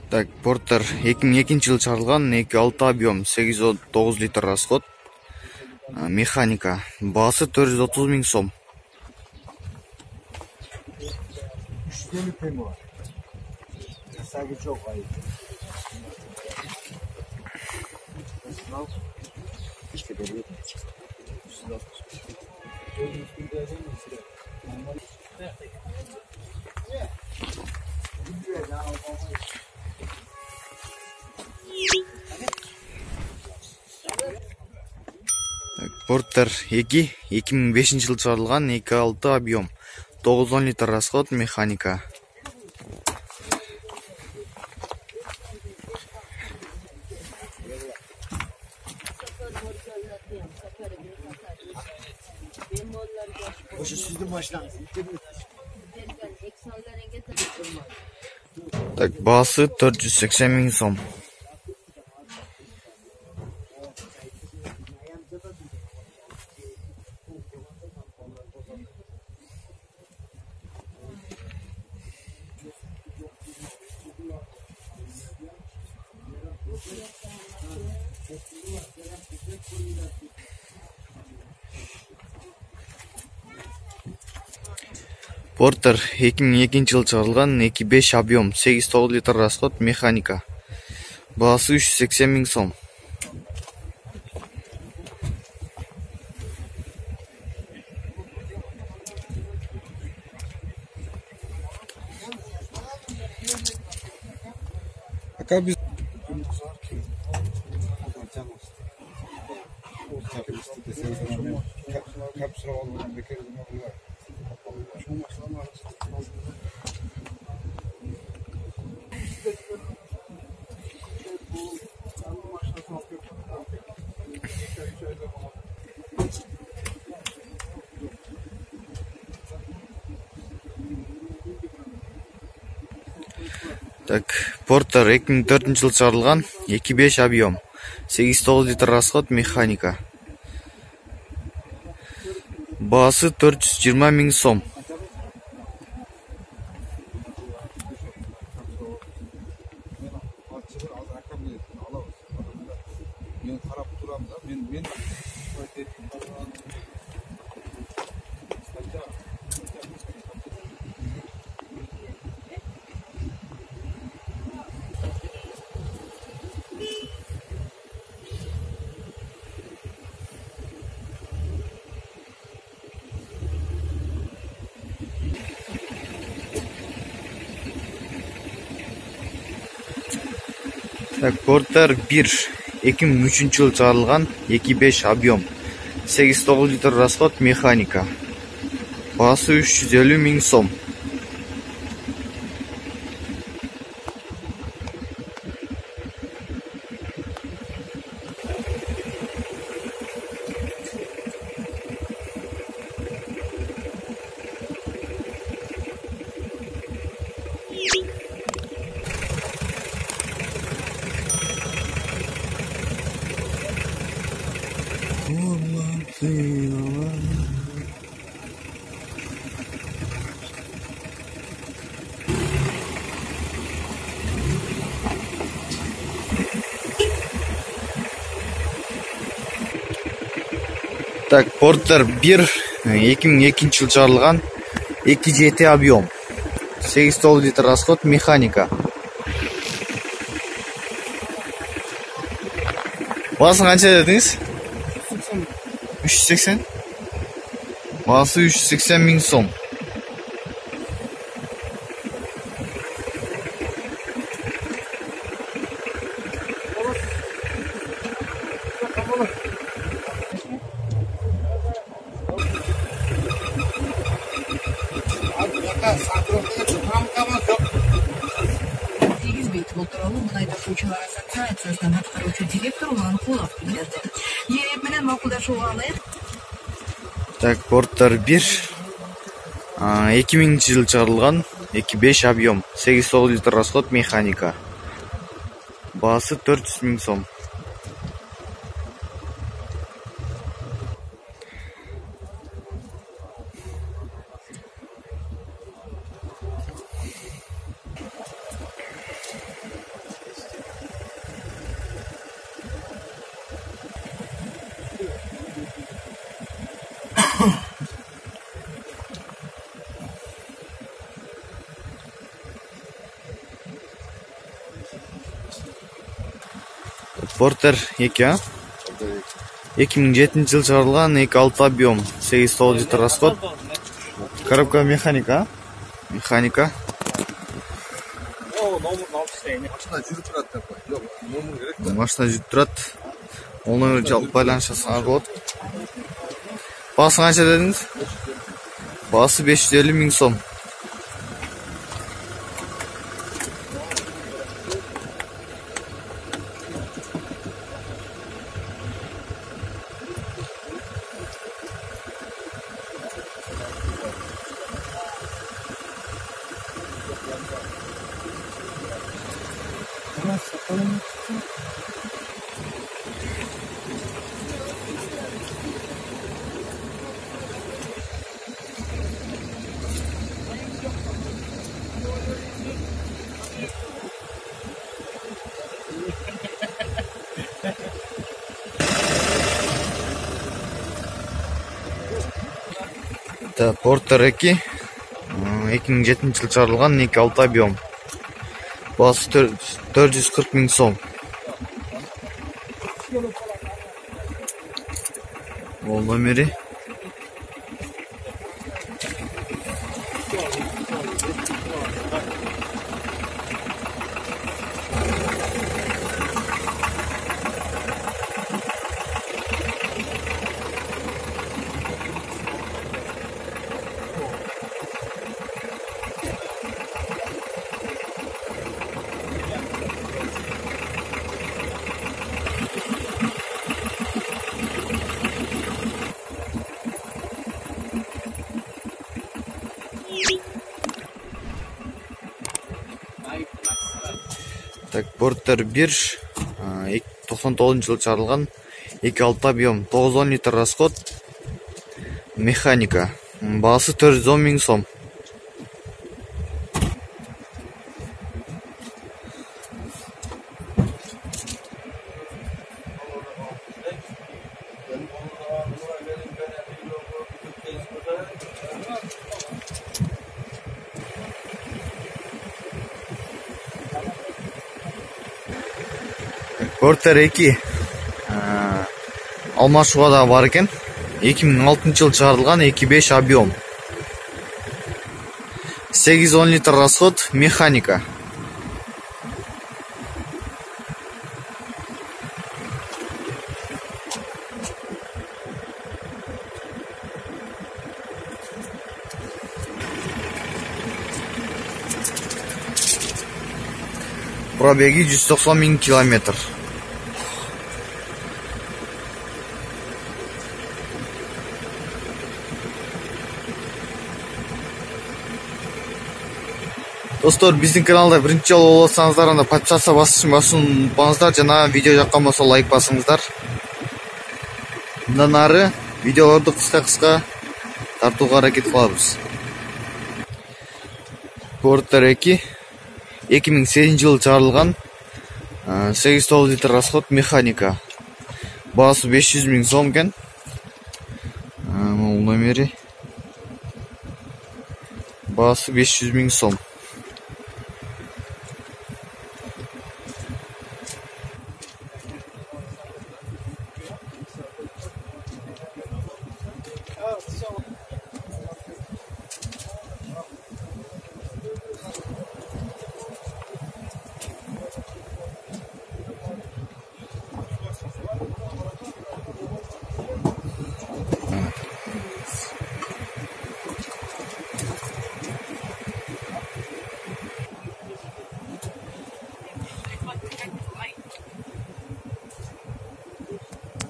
Так, Porter 2002-жылы чыгарылган 2.6 объем 809 литр расход. Механика. Баасы 430 000 сом. Porter 2 2005-жылы чыгарылган 2.6 объем 910 литр расход. Механика. Так, баасы 480 000 сом. Porter 2002-жылы чыгарылган 2.5 объем 809 литр расход. Механика. Баасы 380 000 сом. Так, Porter 2004-жылы чыгарылган 2.5 объем 809 литр расход. Механика. Баасы 420 000 сом. Так, Porter 1 2003-жылы чыгарылган 2.5 объем 809 литр расход. Механика. Баасы 350 000 сом. Так, Porter 1 2002-жылы чыгарылган 2.7 объем 809 литр расход. Механика. Баасын канча дедиңиз? 380. Баасы 380 000 сом. бұл туралы мұнай тасушылар ассоциациясынан атқарушы директор Улан Кулов білдірді. ЕРЕП менен макулдашууга алайык. Так, Porter 1 2000-жылы чыгарылган 2.5 объем 809 литр расход. Механика. Баасы 400 000 сом. Портер 2, а? 2007 жыл чыгарылган, 2.6 объем, 8-9 литр расход. Коробка механика, а? Механика. Машина жүріп тұрады деп қой. Жоқ, номер керек та. Машина жүрүп турат. Ол номерге жалпы байланыш жасаңар болот. Баасы канча дедиңиз? Баасы 550 миң сом. Портер 2, 2007 жыл чыгарылган, 2.6 объем. Баасы 440 миң сом. Ол номери. Так, Портер 1, 99 жыл чыгарылган, 2.6 объем, 9-10 литр расход. Механика. Баасы 410 миң сом. Портер 2, алмашууга да бар экен. 2006 жыл чыгарылган, 2.5 объем, 8-10 литр расход. Механика. Пробеги 190 миң километр. Достор, биздин каналда биринчи жолу болуп атсаңыздар, анда подписаться басышын унутпаңыздар, жана видео жаккан болсо лайк басыңыздар. Мындан ары видеолорду кыска тартууга аракет кылабыз. Портер 2, 2008 жыл чыгарылган, 8-9 литр расход. Механика. Баасы 500 миң сом экен. Бул номери. Баасы 500 миң сом.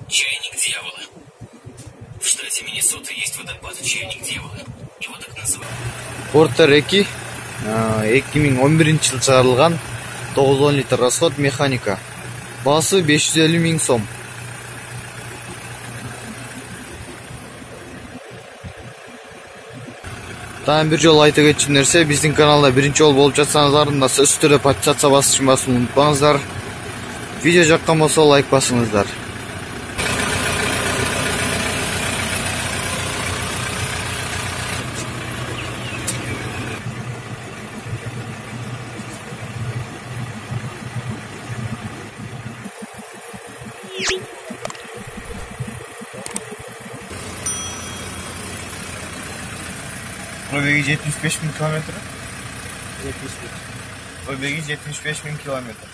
Чайник дьявола. В штате Миннесота есть водопад Чайник дьявола. Его так называют. Портер 2, 2011 жыл чыгарылган, 9-10 литр расход. Механика. Баасы 550 миң сом. Дагы бир жолу айта кетчү нерсе, биздин каналда биринчи жолу болуп жатсаңыздар, анда сөзсүз түрдө подписаться басышын унутпаңыздар. Видео жаккан болсо лайк басыңыздар. Pробеги 75 000 километр. Pробеги 75 000 километр.